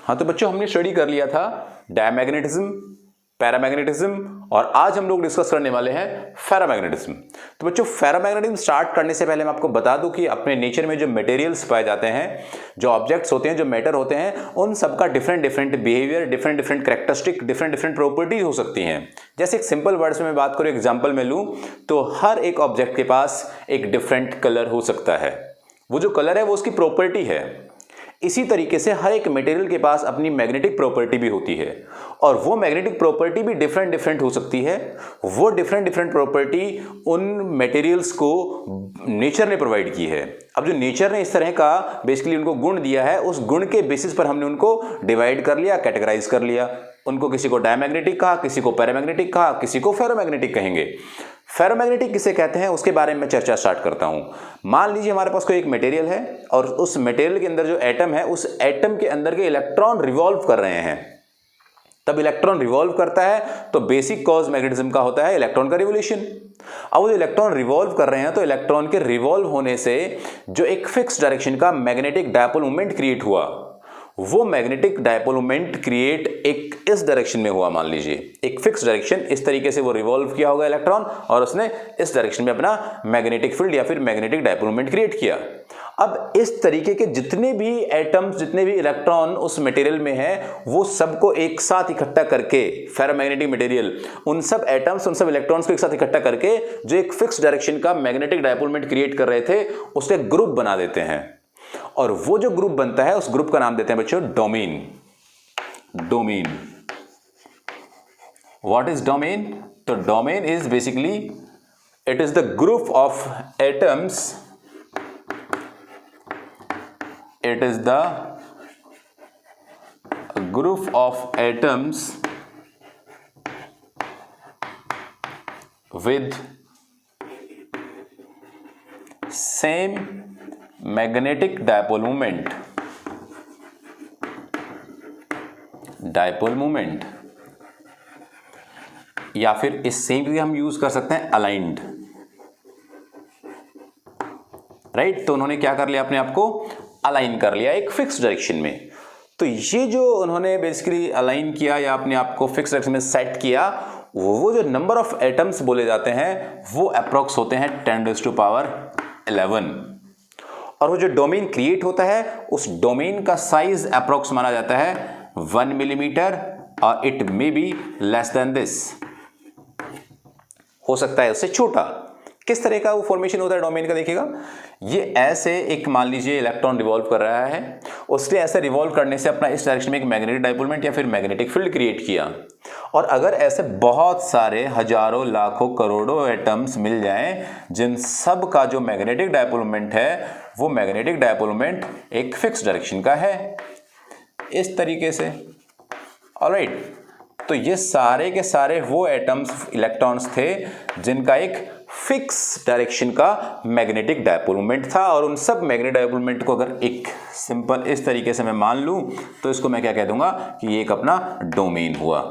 हाँ तो बच्चों हमने स्टडी कर लिया था डायमैग्नेटिज्म, पैरामैग्नेटिज्म और आज हम लोग डिस्कस करने वाले हैं फेरोमैग्नेटिज्म। तो बच्चों फेरोमैग्नेटिज्म स्टार्ट करने से पहले मैं आपको बता दूं कि अपने नेचर में जो मटेरियल्स पाए जाते हैं, जो ऑब्जेक्ट्स होते हैं, जो मैटर होते हैं, उन सबका different different behaviour, different different characteristic, different different properties हो सकती हैं। जैसे एक सिंपल वर्ड्स में मैं बात करूं, एग्जाम्पल में लूँ तो हर एक ऑब्जेक्ट के पास एक डिफरेंट कलर हो सकता है। वो जो कलर है वो उसकी प्रॉपर्टी है। इसी तरीके से हर एक मटेरियल के पास अपनी मैग्नेटिक प्रॉपर्टी भी होती है और वो मैग्नेटिक प्रॉपर्टी भी डिफरेंट डिफरेंट हो सकती है। वो डिफरेंट डिफरेंट प्रॉपर्टी उन मटेरियल्स को नेचर ने प्रोवाइड की है। अब जो नेचर ने इस तरह का बेसिकली उनको गुण दिया है, उस गुण के बेसिस पर हमने उनको डिवाइड कर लिया, कैटेगराइज कर लिया। उनको किसी को डायमैग्नेटिक कहा, किसी को पैरामैग्नेटिक कहा, किसी को फेरोमैग्नेटिक कहेंगे। फेरोमैग्नेटिक किसे कहते हैं उसके बारे में चर्चा स्टार्ट करता हूं। मान लीजिए हमारे पास कोई एक मटेरियल है और उस मटेरियल के अंदर जो एटम है, उस एटम के अंदर के इलेक्ट्रॉन रिवॉल्व कर रहे हैं। तब इलेक्ट्रॉन रिवॉल्व करता है तो बेसिक कॉज मैग्नेटिज्म का होता है इलेक्ट्रॉन का रिवोल्यूशन। अब वो इलेक्ट्रॉन रिवॉल्व कर रहे हैं तो इलेक्ट्रॉन के रिवॉल्व होने से जो एक फिक्स डायरेक्शन का मैग्नेटिक डायपोल मोमेंट क्रिएट हुआ, वो मैग्नेटिक डायपोल मोमेंट क्रिएट एक इस डायरेक्शन में हुआ। मान लीजिए एक फिक्स डायरेक्शन, इस तरीके से वो रिवॉल्व किया होगा इलेक्ट्रॉन और उसने इस डायरेक्शन में अपना मैग्नेटिक फील्ड या फिर मैग्नेटिक डायपोल मोमेंट क्रिएट किया। अब इस तरीके के जितने भी एटम्स, जितने भी इलेक्ट्रॉन उस मटेरियल में हैं, वो सबको एक साथ इकट्ठा करके, फेरोमैग्नेटिक मटेरियल उन सब एटम्स, उन सब इलेक्ट्रॉन्स को एक साथ इकट्ठा करके जो एक फिक्स डायरेक्शन का मैग्नेटिक डायपोल मोमेंट क्रिएट कर रहे थे, उससे ग्रुप बना देते हैं। और वो जो ग्रुप बनता है उस ग्रुप का नाम देते हैं बच्चों domain. Domain, what is domain? तो domain is basically it is the group of atoms, it is the group of atoms with same magnetic dipole moment. Dipole moment या फिर इस सेम के हम यूज कर सकते हैं अलाइंड, राइट। तो उन्होंने क्या कर लिया, अपने आप को अलाइन कर लिया एक फिक्स डायरेक्शन में। तो ये जो उन्होंने बेसिकली अलाइन किया या अपने आप को फिक्स डायरेक्शन में सेट किया, वो जो नंबर ऑफ एटम्स बोले जाते हैं वो अप्रोक्स होते हैं 10⁻11। और वो जो डोमेन क्रिएट होता है उस डोमेन का साइज अप्रोक्स माना जाता है 1 मिलीमीटर और it may be less than this, हो सकता है उससे छोटा। किस तरह का वो फॉर्मेशन होता है डोमेन का, देखिएगा ये ऐसे एक मान लीजिए इलेक्ट्रॉन रिवॉल्व कर रहा है, उसने ऐसे रिवॉल्व करने से अपना इस डायरेक्शन में एक मैग्नेटिक डायपोल मोमेंट या फिर मैग्नेटिक फील्ड क्रिएट किया। और अगर ऐसे बहुत सारे हजारों लाखों करोड़ों एटम्स मिल जाएं जिन सब का जो मैग्नेटिक डायपोल मोमेंट है वो मैग्नेटिक डायपोल मोमेंट एक फिक्स डायरेक्शन का है, इस तरीके से, ऑलराइट। तो ये सारे के सारे वो एटम्स, इलेक्ट्रॉन्स थे जिनका एक फिक्स डायरेक्शन का मैग्नेटिक डायपोल मोमेंट था। और उन सब मैग्नेटिक डायपोल मोमेंट को अगर एक सिंपल इस तरीके से मैं मान लूं तो इसको मैं क्या कह दूंगा कि ये एक अपना डोमेन हुआ।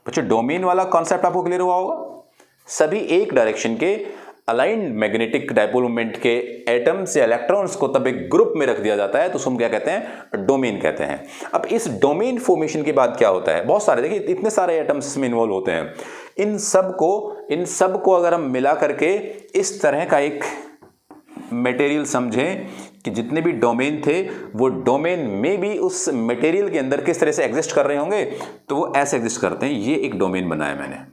बच्चों डोमेन वाला कॉन्सेप्ट आपको क्लियर हुआ होगा। सभी एक डायरेक्शन के अलाइंड मैग्नेटिक डायपोल मोमेंट के एटम्स या इलेक्ट्रॉन्स को तब एक ग्रुप में रख दिया जाता है तो उसको हम क्या कहते हैं, डोमेन कहते हैं। अब इस डोमेन फॉर्मेशन के बाद क्या होता है, बहुत सारे, देखिए इतने सारे एटम्स इसमें इन्वॉल्व होते हैं। इन सब को अगर हम मिला करके इस तरह का एक मटेरियल समझें कि जितने भी डोमेन थे वो डोमेन में भी उस मटेरियल के अंदर किस तरह से एग्जिस्ट कर रहे होंगे, तो वो ऐसे एग्जिस्ट करते हैं। ये एक डोमेन बनाया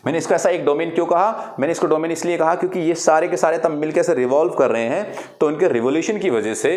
मैंने इसको ऐसा एक डोमेन क्यों कहा, मैंने इसको डोमेन इसलिए कहा क्योंकि ये सारे के सारे तब मिलकर से रिवॉल्व कर रहे हैं तो उनके रिवोल्यूशन की वजह से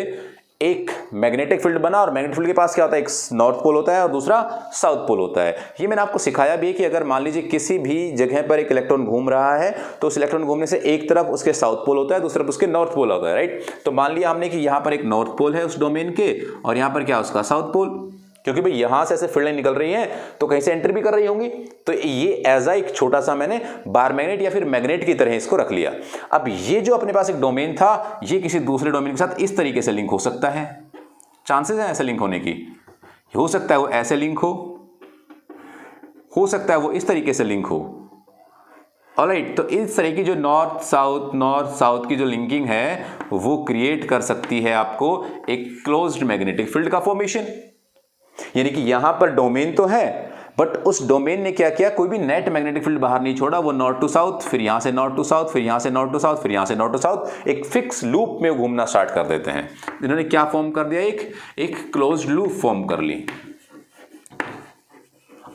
एक मैग्नेटिक फील्ड बना। और मैग्नेटिक फील्ड के पास क्या होता है, एक नॉर्थ पोल होता है और दूसरा साउथ पोल होता है। ये मैंने आपको सिखाया भी कि अगर मान लीजिए किसी भी जगह पर एक इलेक्ट्रॉन घूम रहा है तो उस इलेक्ट्रॉन घूमने से एक तरफ उसके साउथ पोल होता है, दूसरी तरफ उसके नॉर्थ पोल होता है, राइट। तो मान लिया हमने कि यहाँ पर एक नॉर्थ पोल है उस डोमेन के और यहाँ पर क्या उसका साउथ पोल, क्योंकि भाई यहां से ऐसे फील्डें निकल रही हैं तो कहीं से एंटर भी कर रही होंगी। तो ये एज एक छोटा सा मैंने बार मैग्नेट या फिर मैग्नेट की तरह इसको रख लिया। अब ये जो अपने पास एक डोमेन था ये किसी दूसरे डोमेन के साथ इस तरीके से लिंक हो सकता है, चांसेस हैं ऐसे लिंक होने की। हो सकता है वो ऐसे लिंक हो सकता है वो इस तरीके से लिंक हो, ऑलराइट, तो इस तरह की जो नॉर्थ साउथ की जो लिंकिंग है वो क्रिएट कर सकती है आपको एक क्लोज्ड मैग्नेटिक फील्ड का फॉर्मेशन। यानी कि यहां पर डोमेन तो है, बट उस डोमेन ने क्या किया, कोई भी नेट मैग्नेटिक फील्ड बाहर नहीं छोड़ा, वो नॉर्थ टू साउथ, फिर यहां से नॉर्थ टू साउथ, फिर यहां से नॉर्थ टू साउथ, फिर यहां से नॉर्थ टू साउथ, एक फिक्स लूप में घूमना स्टार्ट कर देते हैं। इन्होंने क्या फॉर्म कर दिया, एक क्लोज्ड लूप फॉर्म कर ली।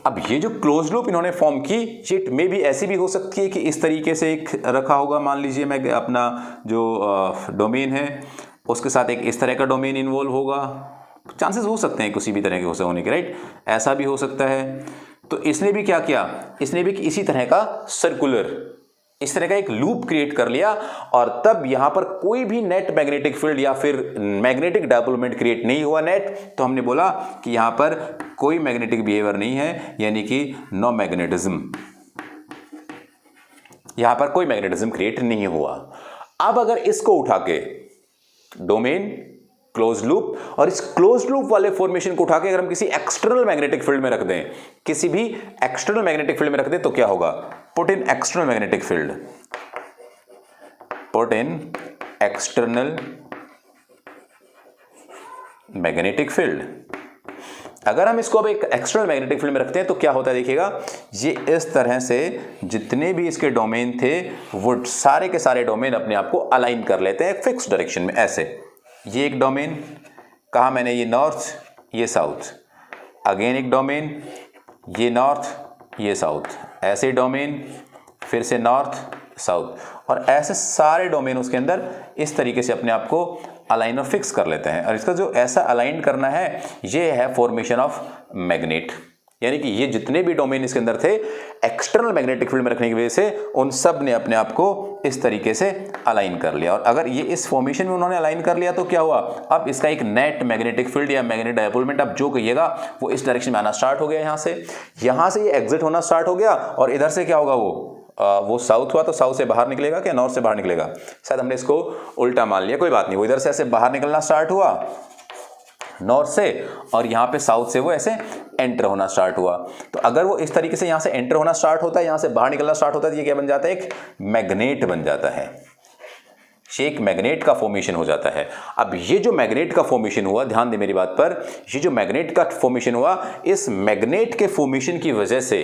अब ये जो क्लोज लूप इन्होंने फॉर्म की, इट मे भी ऐसी भी हो सकती है कि इस तरीके से एक रखा होगा, मान लीजिए मैं अपना जो डोमेन है उसके साथ एक इस तरह का डोमेन इन्वॉल्व होगा, चांसेस हो सकते हैं किसी भी तरह के होने के, राइट, ऐसा भी हो सकता है। तो इसने भी क्या किया, इसने भी इसी तरह का सर्कुलर, इस तरह का एक लूप क्रिएट कर लिया, और तब यहां पर कोई भी नेट मैग्नेटिक फील्ड या फिर मैग्नेटिक डायपोलमेंट क्रिएट नहीं हुआ नेट, तो हमने बोला कि यहां पर कोई मैग्नेटिक बिहेवियर नहीं है, यानी कि नो मैग्नेटिज्म, यहां पर कोई मैग्नेटिज्म क्रिएट नहीं हुआ। अब अगर इसको उठा के डोमेन क्लोज लूप और इस क्लोज लूप वाले फॉर्मेशन को उठा के अगर हम किसी एक्सटर्नल मैग्नेटिक फील्ड में रख दें, किसी भी एक्सटर्नल मैग्नेटिक फील्ड में रख दें, तो क्या होगा, put in external magnetic field, put in external magnetic field. अगर हम इसको अब एक एक्सटर्नल मैग्नेटिक फील्ड में रखते हैं तो क्या होता है, देखिएगा, ये इस तरह से जितने भी इसके डोमेन थे वो सारे के सारे डोमेन अपने आप को अलाइन कर लेते हैं फिक्स डायरेक्शन में। ऐसे ये एक डोमेन, कहा मैंने, ये नॉर्थ, ये साउथ, अगेन एक डोमेन, ये नॉर्थ, ये साउथ, ऐसे डोमेन, फिर से नॉर्थ साउथ, और ऐसे सारे डोमेन उसके अंदर इस तरीके से अपने आप को अलाइन और फिक्स कर लेते हैं। और इसका जो ऐसा अलाइन करना है, ये है फॉर्मेशन ऑफ मैग्नेट। यानी कि ये जितने भी डोमेन इसके अंदर थे एक्सटर्नल मैग्नेटिक फील्ड में रखने की वजह से उन सब ने अपने आप को इस तरीके से अलाइन कर लिया। और अगर ये इस फॉर्मेशन में उन्होंने अलाइन कर लिया तो क्या हुआ, अब इसका एक नेट मैग्नेटिक फील्ड या मैग्नेटिक डायपोलमेंट, आप जो कहिएगा, वो इस डायरेक्शन में आना स्टार्ट हो गया। यहां से ये एग्जिट होना स्टार्ट हो गया, और इधर से क्या होगा, वो साउथ हुआ तो साउथ से बाहर निकलेगा, क्या नॉर्थ से बाहर निकलेगा, शायद हमने इसको उल्टा मान लिया, कोई बात नहीं, वो इधर से ऐसे बाहर निकलना स्टार्ट हुआ नॉर्थ से, और यहाँ पे साउथ से वो ऐसे एंटर होना स्टार्ट हुआ। तो अगर वो इस तरीके से यहाँ से एंटर होना स्टार्ट होता है, यहाँ से बाहर निकलना स्टार्ट होता है, तो ये क्या बन जाता है, एक मैग्नेट बन जाता है, एक मैग्नेट का फॉर्मेशन हो जाता है। अब ये जो मैग्नेट का फॉर्मेशन हुआ, ध्यान दे मेरी बात पर, ये जो मैग्नेट का फॉर्मेशन हुआ, इस मैग्नेट के फॉर्मेशन की वजह से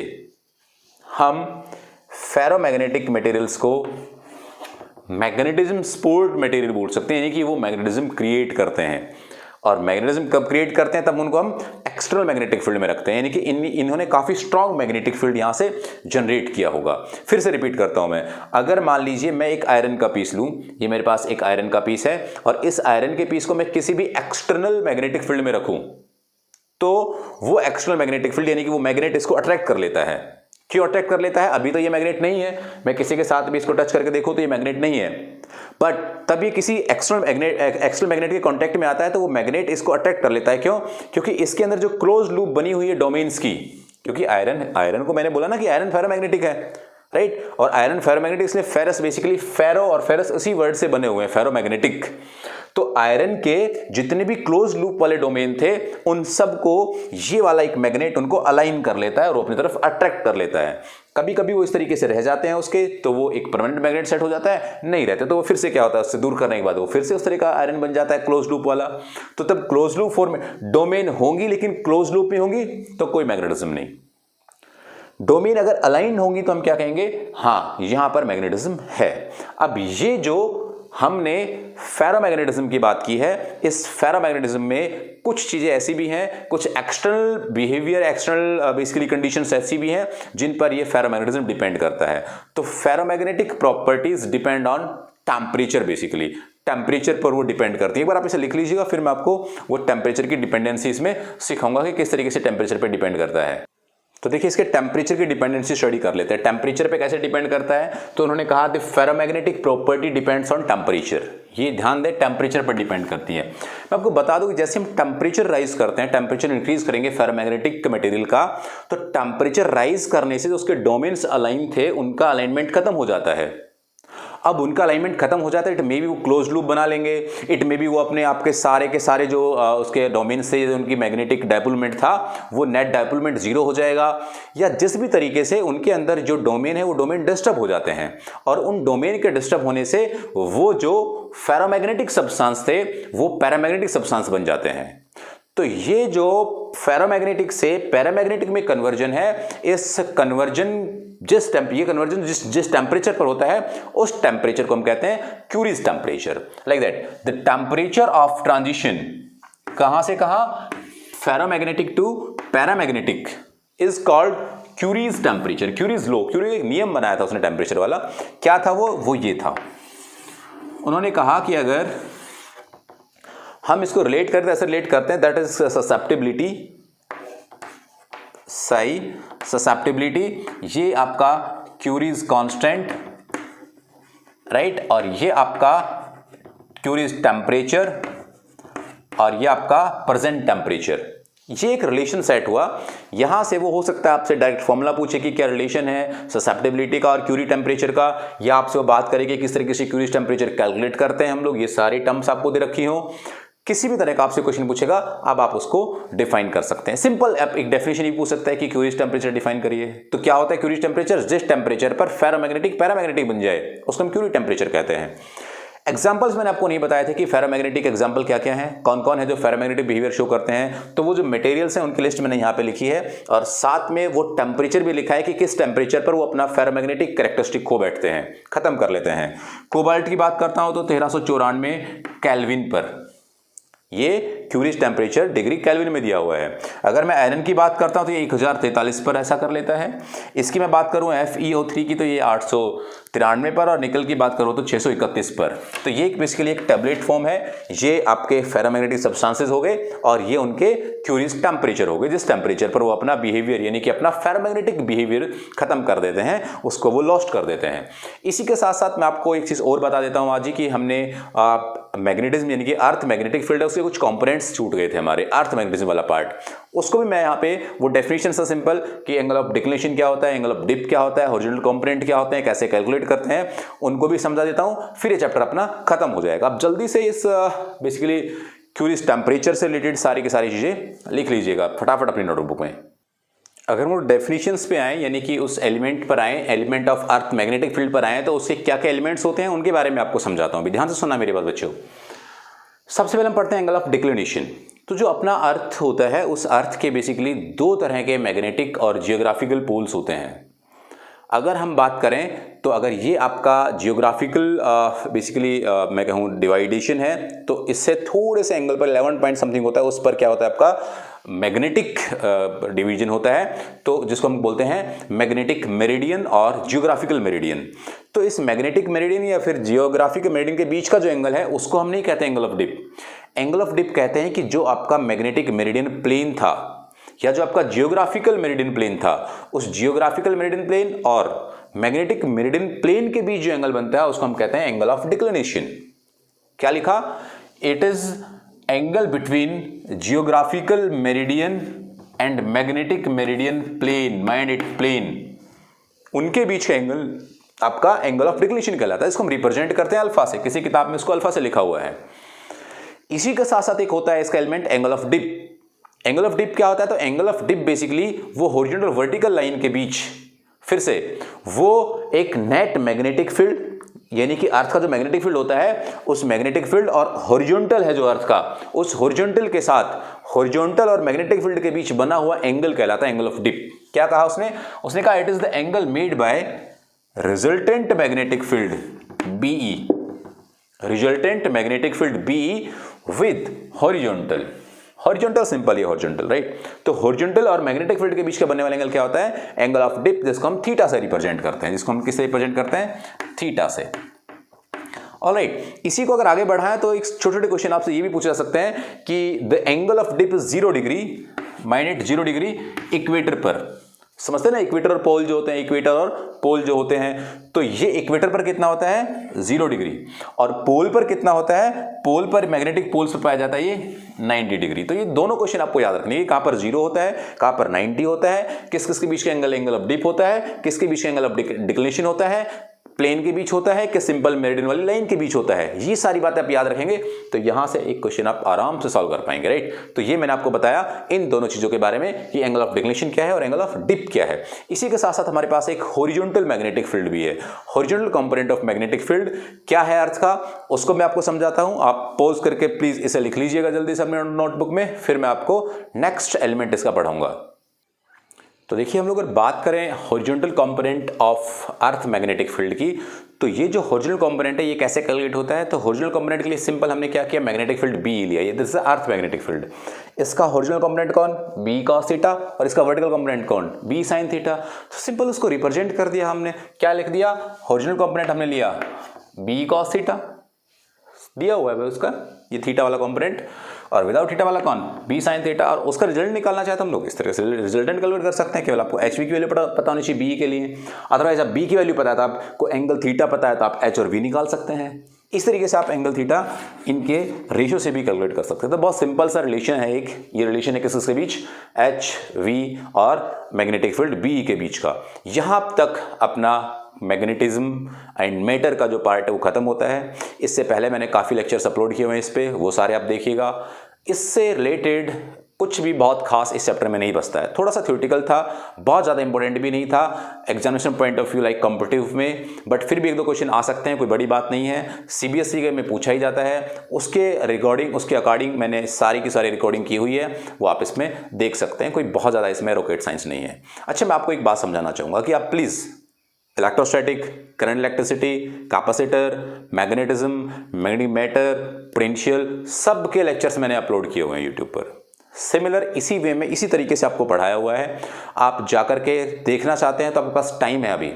हम फेरोमैग्नेटिक मटेरियल्स को मैग्नेटिज्म सपोर्ट मटेरियल बोल सकते हैं, यानी कि वो मैग्नेटिज्म क्रिएट करते हैं। और मैग्नेटिज्म कब क्रिएट करते हैं, तब उनको हम एक्सटर्नल मैग्नेटिक फील्ड में रखते हैं, यानी कि इन्होंने काफी स्ट्रॉन्ग मैग्नेटिक फील्ड यहां से जनरेट किया होगा। फिर से रिपीट करता हूं मैं, अगर मान लीजिए मैं एक आयरन का पीस लूं, ये मेरे पास एक आयरन का पीस है, और इस आयरन के पीस को मैं किसी भी एक्सटर्नल मैग्नेटिक फील्ड में रखूं, तो वो एक्सटर्नल मैग्नेटिक फील्ड यानी कि वो मैग्नेट इसको अट्रैक्ट कर लेता है। क्यों अट्रैक्ट कर लेता है, अभी तो ये मैग्नेट नहीं है, मैं किसी के साथ भी इसको टच करके देखूं तो ये मैग्नेट नहीं है, बट तब ये किसी एक्सटर्नल मैग्नेट के कांटेक्ट में आता है तो वो मैग्नेट इसको अट्रैक्ट कर लेता है। क्यों, क्योंकि इसके अंदर जो क्लोज लूप बनी हुई है डोमेन्स की, क्योंकि आयरन को मैंने बोला ना कि आयरन फेरोमैग्नेटिक है, राइट, और आयरन फेरोमैग्नेटिक, इसलिए फेरस बेसिकली फेरो और फेरस उसी वर्ड से बने हुए हैं, फेरोमैग्नेटिक। तो आयरन के जितने भी क्लोज लूप वाले डोमेन थे उन सब को ये वाला एक मैग्नेट उनको अलाइन कर लेता है और वो अपनी तरफ अट्रैक्ट कर लेता है। कभी कभी वो इस तरीके से रह जाते हैं उसके, तो वो एक परमानेंट मैग्नेट सेट हो जाता है, नहीं रहते तो वो फिर से क्या होता है, उससे दूर करने के बाद वो फिर से उस तरह का आयरन बन जाता है क्लोज लूप वाला। तो तब क्लोज लूप फॉर्म डोमेन होंगी लेकिन क्लोज लूप में होंगी तो कोई मैग्नेटिज्म नहीं। डोमेन अगर अलाइन होंगी तो हम क्या कहेंगे, हाँ यहां पर मैग्नेटिज्म है। अब ये जो हमने फेरोमैग्नेटिज्म की बात की है, इस फेरोमैग्नेटिज्म में कुछ चीजें ऐसी भी हैं, कुछ external behaviour, external basically conditions ऐसी भी हैं जिन पर ये फेरोमैग्नेटिज्म डिपेंड करता है। तो ferromagnetic properties depend on temperature, basically temperature पर वो डिपेंड करती है। एक बार आप इसे लिख लीजिएगा, फिर मैं आपको वो टेम्परेचर की डिपेंडेंसी इसमें सिखाऊंगा कि किस तरीके से टेम्परेचर पर डिपेंड करता है। तो देखिए इसके टेम्परेचर की डिपेंडेंसी स्टडी कर लेते हैं। टेम्परेचर पे कैसे डिपेंड करता है, तो उन्होंने कहा the ferromagnetic property depends on temperature. ये ध्यान दें, टेम्परेचर पर डिपेंड करती है। मैं आपको बता दूं कि जैसे हम टेम्परेचर राइज करते हैं, टेम्परेचर इंक्रीज करेंगे फेरोमैग्नेटिक मटेरियल का, तो टेम्परेचर राइज करने से जो उसके डोमेन्स अलाइन थे उनका अलाइनमेंट खत्म हो जाता है। अब उनका अलाइनमेंट खत्म हो जाता है, इट मे बी वो क्लोज लूप बना लेंगे, इट मे बी वो अपने आपके सारे के सारे जो उसके डोमेन से उनकी मैग्नेटिक डायपोलमेंट था वो नेट डायपोलमेंट जीरो हो जाएगा, या जिस भी तरीके से उनके अंदर जो डोमेन है वो डोमेन डिस्टर्ब हो जाते हैं, और उन डोमेन के डिस्टर्ब होने से वो जो फेरोमैग्नेटिक सब्सटेंस थे वो पैरामैग्नेटिक सब्सटेंस बन जाते हैं। तो ये जो फेरोमैग्नेटिक से पैरामैग्नेटिक में कन्वर्जन है, इस कन्वर्जन जिस टेम्परेचर पर होता है उस टेम्परेचर को हम कहते हैं Curie's temperature. Like that the temperature of transition कहां से कहां, ferromagnetic to paramagnetic, is called Curie's temperature. Curie's law, Curie एक नियम बनाया था उसने टेम्परेचर वाला, क्या था वो ये था, उन्होंने कहा कि अगर हम इसको रिलेट करते हैं, ऐसे रिलेट करते हैं, दैट इज ससेप्टिबिलिटी, ससेप्टिबिलिटी, ये आपका क्यूरीज कांस्टेंट, राइट, और ये आपका क्यूरीज टेम्परेचर, और ये आपका प्रेजेंट टेम्परेचर। ये एक रिलेशन सेट हुआ। यहां से वो हो सकता है आपसे डायरेक्ट फॉर्मूला पूछे कि क्या रिलेशन है ससेप्टिबिलिटी का और क्यूरी टेम्परेचर का, या आपसे वो बात करेगी किस तरीके से क्यूरी टेम्परेचर कैलकुलेट करते हैं हम लोग, ये सारी टर्म्स आपको दे रखी हो। किसी भी तरह का आपसे क्वेश्चन पूछेगा, अब आप उसको डिफाइन कर सकते हैं। सिंपल एक डेफिनेशन ही पूछ सकता है कि क्यूरीज टेम्परेचर डिफाइन करिए। तो क्या होता है क्यूरीज टेम्परेचर, जिस टेम्परेचर पर फेरोमैग्नेटिक पैरामैग्नेटिक बन जाए उसको हम क्यूरी टेम्परेचर कहते हैं। एग्जाम्पल्स मैंने आपको नहीं बताया था कि फेरोमैग्नेटिक एग्जाम्पल क्या क्या है, कौन कौन है जो फेरोमैग्नेटिक बिहेवियर शो करते हैं। तो वो जो मटेरियल्स हैं उनकी लिस्ट मैंने यहाँ पे लिखी है, और साथ में वो टेम्परेचर भी लिखा है कि किस टेम्परेचर पर वो अपना फेरोमैग्नेटिक कैरेक्टरिस्टिक खो बैठते हैं, खत्म कर लेते हैं। कोबाल्ट की बात करता हूं तो 1394 केल्विन पर, ये क्यूरीज टेम्परेचर डिग्री केल्विन में दिया हुआ है। अगर मैं आयरन की बात करता हूं तो ये 1043 पर ऐसा कर लेता है। इसकी मैं बात करूं FeO3 की तो ये 893 पर, और निकल की बात करूं तो 631 पर। तो ये बेसिकली एक टैबलेट फॉर्म है। ये आपके फेरोमैग्नेटिक सब्सटेंसेस हो गए और ये उनके क्यूरीज टेम्परेचर हो गए, जिस टेम्परेचर पर वो अपना बिहेवियर यानी कि अपना फेरोमैग्नेटिक बिहेवियर खत्म कर देते हैं, उसको वो लॉस्ट कर देते हैं। इसी के साथ साथ मैं आपको एक चीज़ और बता देता हूँ आज ही कि हमने मैग्नेटिज्म यानी कि अर्थ मैग्नेटिक फील्ड है उसके कुछ कंपोनेंट्स छूट गए थे हमारे, अर्थ मैग्नेटिज्म वाला पार्ट, उसको भी मैं यहाँ पे वो डेफिनेशन सा सिंपल कि एंगल ऑफ डिक्लिनेशन क्या होता है, एंगल ऑफ डिप क्या होता है, हॉरिजॉन्टल कंपोनेंट क्या होते हैं, कैसे कैलकुलेट करते हैं, उनको भी समझा देता हूँ। फिर ये चैप्टर अपना खत्म हो जाएगा। अब जल्दी से इस बेसिकली क्यूरीज टेम्परेचर से रिलेटेड सारी की सारी चीज़ें लिख लीजिएगा फटाफट अपनी नोटबुक में। अगर वो डेफिनेशंस पे आए यानी कि उस एलिमेंट पर आए, element of earth magnetic field पर आए, तो उसके क्या क्या एलिमेंट्स होते हैं उनके बारे में आपको समझाता हूँ। ध्यान से सुनना मेरी बात बच्चों। सबसे पहले हम पढ़ते हैं एंगल ऑफ डिक्लिनेशन। तो जो अपना अर्थ होता है उस अर्थ के बेसिकली दो तरह के मैग्नेटिक और जियोग्राफिकल पोल्स होते हैं। अगर हम बात करें तो अगर ये आपका जियोग्राफिकल बेसिकली मैं कहूँ डिवाइडेशन है तो इससे थोड़े से एंगल पर 11 पॉइंट समथिंग होता है, उस पर क्या होता है आपका मैग्नेटिक डिवीजन होता है, तो जिसको हम बोलते हैं मैग्नेटिक मेरिडियन और जियोग्राफिकल मेरिडियन। तो इस मैग्नेटिक मेरिडियन या फिर जियोग्राफिक मेरिडियन के बीच का जो एंगल है उसको हम नहीं कहते angle of dip. Angle of dip कहते हैं कि जो आपका मैग्नेटिक मेरिडियन प्लेन था या जो आपका जियोग्राफिकल मेरिडियन प्लेन था, उस जियोग्राफिकल मेरिडियन प्लेन और मैग्नेटिक मेरिडियन प्लेन के बीच जो एंगल बनता है उसको हम कहते हैं एंगल ऑफ डिक्लिनेशन। क्या लिखा? It is angle between geographical meridian and magnetic meridian plane, magnetic plane, उनके बीच का एंगल आपका एंगल ऑफ डिक्लिनेशन कहलाता है। इसको हम रिप्रेजेंट करते हैं अल्फा से, किसी किताब में इसको अल्फा से लिखा हुआ है। इसी के साथ साथ एक होता है इसका element angle of dip. Angle of dip क्या होता है? तो एंगल ऑफ डिप बेसिकली वो हॉरिजॉन्टल और वर्टिकल लाइन के बीच फिर से वो एक नेट मैग्नेटिक फील्ड यानी कि अर्थ का जो मैग्नेटिक फील्ड होता है उस मैग्नेटिक फील्ड और हॉरिजॉन्टल है जो अर्थ का, उस हॉरिजॉन्टल के साथ हॉरिजॉन्टल और मैग्नेटिक फील्ड के बीच बना हुआ एंगल कहलाता है एंगल ऑफ डिप। क्या कहा उसने कहा it is the angle made by resultant magnetic field BE, resultant magnetic field BE with horizontal. Horizontal simple है हॉरिजॉन्टल, राइट। तो हॉरिजॉन्टल और मैग्नेटिक फील्ड के बीच का बनने वाला एंगल क्या होता है? एंगल ऑफ डिप, जिसको हम थीटा से रिप्रेजेंट करते हैं, जिसको हम किससे रिप्रेजेंट करते हैं? थीटा से। ऑलराइट, इसी को अगर आगे बढ़ाएं तो एक छोटे छोटे क्वेश्चन आपसे ये भी पूछे जा सकते हैं कि the angle of dip is 0 degree, minus 0 degree equator पर। समझते हैं ना, इक्वेटर और पोल जो होते हैं, इक्वेटर और पोल जो होते हैं, तो ये इक्वेटर पर कितना होता है? 0 डिग्री, और पोल पर कितना होता है? पोल पर मैग्नेटिक पोल्स पर पाया जाता है ये 90 डिग्री। तो ये दोनों क्वेश्चन आपको याद रखने हैं, कहां पर 0 होता है, कहां पर 90 होता है, किस किस के बीच का एंगल एंगल ऑफ डिप होता है, किसके बीच का एंगल ऑफ डिक्लिनेशन होता है। प्लेन के बीच होता है कि सिंपल मेरिडियन वाली लाइन के बीच होता है। ये सारी बातें आप याद रखेंगे तो यहां से एक क्वेश्चन आप आराम से सॉल्व कर पाएंगे, राइट। तो ये मैंने आपको बताया इन दोनों चीजों के बारे में कि एंगल ऑफ डिक्लिनेशन क्या है और एंगल ऑफ डिप क्या है। इसी के साथ साथ हमारे पास एक हॉरिजॉन्टल मैग्नेटिक फील्ड भी है। Horizontal component of magnetic field क्या है अर्थ का, उसको मैं आपको समझाता हूं। आप पॉज करके प्लीज इसे लिख लीजिएगा जल्दी से अपने नोटबुक में, फिर मैं आपको नेक्स्ट एलिमेंट इसका पढ़ाऊंगा। तो देखिए, हम लोग अगर बात करें horizontal component of earth magnetic field की, तो ये जो हॉरिजॉन्टल कंपोनेंट है ये कैसे कैलकुलेट होता है। तो हॉरिजॉन्टल कंपोनेंट के लिए सिंपल हमने क्या किया, मैग्नेटिक फील्ड बी लिया, ये this is earth magnetic field. इसका हॉरिजॉन्टल कंपोनेंट कौन, बी कॉस थीटा, और इसका वर्टिकल कंपोनेंट कौन, बी साइन थीटा। तो सिंपल उसको रिप्रेजेंट कर दिया हमने, क्या लिख दिया, हॉरिजॉन्टल कंपोनेंट हमने लिया बी कॉस थीटा, दिया हुआ है उसका ये थीटा वाला कंपोनेंट, और विदाउट थीटा वाला कौन, बी साइन थीटा। और उसका रिजल्ट निकालना चाहते हम लोग इस तरह से रिजल्टेंट कैलकुलेट कर सकते हैं। केवल आपको एच वी की वैल्यू पता होनी चाहिए बी के लिए, अदरवाइज आप बी की वैल्यू पता है तो आपको एंगल थीटा पता है तो आप एच और वी निकाल सकते हैं। इस तरीके से आप एंगल थीटा इनके रेशियो से भी कैलकुलेट कर सकते हैं। तो बहुत सिंपल सा रिलेशन है एक, ये रिलेशन है किसके बीच, एच वी और मैग्नेटिक फील्ड बी के बीच का। यहां तक अपना मैग्नेटिज्म एंड मैटर का जो पार्ट है वो खत्म होता है। इससे पहले मैंने काफ़ी लेक्चर्स अपलोड किए हुए हैं इस पे, वो सारे आप देखिएगा। इससे रिलेटेड कुछ भी बहुत खास इस चैप्टर में नहीं बचता है। थोड़ा सा थ्योरेटिकल था, बहुत ज़्यादा इंपॉर्टेंट भी नहीं था examination point of view like competitive में, बट फिर भी एक दो क्वेश्चन आ सकते हैं, कोई बड़ी बात नहीं है। सीबीएसई के में पूछा ही जाता है, उसके रिकॉर्डिंग उसके अकॉर्डिंग मैंने सारी की सारी रिकॉर्डिंग की हुई है, वो आप इसमें देख सकते हैं। कोई बहुत ज़्यादा इसमें रॉकेट साइंस नहीं है। अच्छा, मैं आपको एक बात समझाना चाहूँगा कि आप please electrostatic, current electricity, capacitor, magnetism, magnetic matter, potential, सब के लेक्चर्स मैंने अपलोड किए हुए हैं यूट्यूब पर। सिमिलर इसी वे में इसी तरीके से आपको पढ़ाया हुआ है। आप जाकर के देखना चाहते हैं तो आपके पास टाइम है, अभी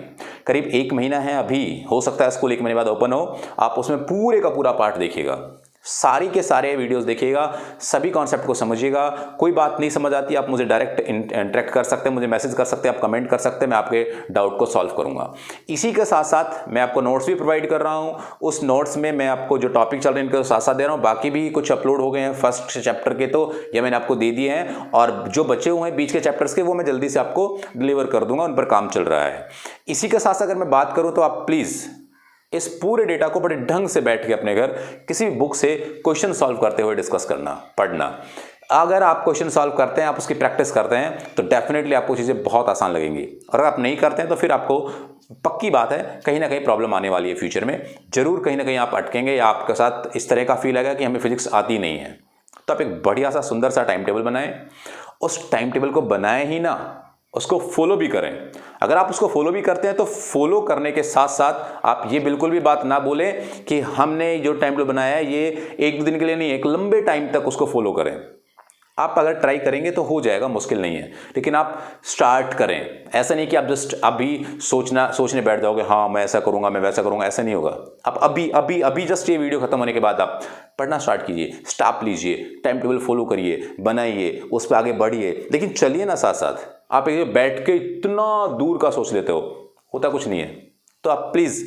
करीब 1 महीना है, अभी हो सकता है स्कूल 1 महीने बाद ओपन हो, आप उसमें पूरे का पूरा पार्ट देखिएगा, सारी के सारे वीडियोस देखिएगा, सभी कॉन्सेप्ट को समझिएगा। कोई बात नहीं समझ आती आप मुझे डायरेक्ट इंटरेक्ट कर सकते हैं, मुझे मैसेज कर सकते हैं, आप कमेंट कर सकते हैं, मैं आपके डाउट को सॉल्व करूंगा। इसी के साथ साथ मैं आपको नोट्स भी प्रोवाइड कर रहा हूं। उस नोट्स में मैं आपको जो टॉपिक चल रहे हैं इनके साथ साथ दे रहा हूं, बाकी भी कुछ अपलोड हो गए हैं फर्स्ट चैप्टर के, तो ये मैंने आपको दे दिए हैं, और जो बचे हुए हैं बीच के चैप्टर्स के वो मैं जल्दी से आपको डिलीवर कर दूंगा, उन पर काम चल रहा है। इसी के साथ साथ अगर मैं बात करूं तो आप प्लीज़ इस पूरे डेटा को बड़े ढंग से बैठ के अपने घर किसी भी बुक से क्वेश्चन सॉल्व करते हुए डिस्कस करना, पढ़ना। अगर आप क्वेश्चन सॉल्व करते हैं, आप उसकी प्रैक्टिस करते हैं, तो डेफिनेटली आपको चीज़ें बहुत आसान लगेंगी। और अगर आप नहीं करते हैं तो फिर आपको पक्की बात है कहीं ना कहीं प्रॉब्लम आने वाली है फ्यूचर में, जरूर कहीं ना कहीं आप अटकेंगे, या आपके साथ इस तरह का फील आएगा कि हमें फिजिक्स आती नहीं है। तो आप एक बढ़िया सा सुंदर सा टाइम टेबल बनाएं, उस टाइम टेबल को बनाए ही ना, उसको फॉलो भी करें। अगर आप उसको फॉलो भी करते हैं तो फॉलो करने के साथ साथ आप ये बिल्कुल भी बात ना बोलें कि हमने जो टाइम टेबल बनाया है ये 1-2 दिन के लिए नहीं, एक लंबे टाइम तक उसको फॉलो करें। आप अगर ट्राई करेंगे तो हो जाएगा, मुश्किल नहीं है, लेकिन आप स्टार्ट करें। ऐसा नहीं कि आप जस्ट अभी सोचने बैठ जाओगे, हाँ मैं ऐसा करूंगा, मैं वैसा करूंगा, ऐसा नहीं होगा। आप अभी जस्ट ये वीडियो खत्म होने के बाद आप पढ़ना स्टार्ट कीजिए, स्टॉप लीजिए, टाइम टेबल फॉलो करिए, बनाइए, उस पर आगे बढ़िए, लेकिन चलिए ना साथ साथ। आप एक बैठ के इतना दूर का सोच लेते हो, होता कुछ नहीं है। तो आप प्लीज़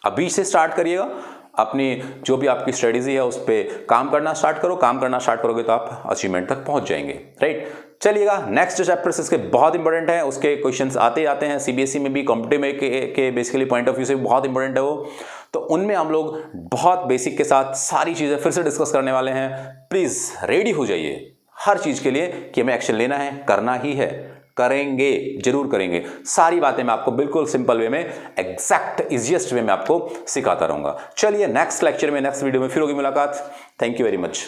अभी से स्टार्ट करिएगा, अपनी जो भी आपकी स्ट्रेटेजी है उस पर काम करना स्टार्ट करो। काम करना स्टार्ट करोगे तो आप अचीवमेंट तक पहुंच जाएंगे, राइट। चलिएगा, नेक्स्ट चैप्टर्स इसके बहुत इंपॉर्टेंट है, उसके क्वेश्चंस आते जाते हैं सीबीएसई में भी, कॉम्पिटिटिव में के बेसिकली पॉइंट ऑफ व्यू से बहुत इंपॉर्टेंट है वो। तो उनमें हम लोग बहुत बेसिक के साथ सारी चीज़ें फिर से डिस्कस करने वाले हैं। प्लीज़ रेडी हो जाइए हर चीज़ के लिए कि हमें एक्शन लेना है, करना ही है, करेंगे, जरूर करेंगे। सारी बातें मैं आपको बिल्कुल सिंपल वे में, एग्जैक्ट इजीएस्ट वे में आपको सिखाता रहूंगा। चलिए नेक्स्ट लेक्चर में, नेक्स्ट वीडियो में फिर होगी मुलाकात। Thank you very much.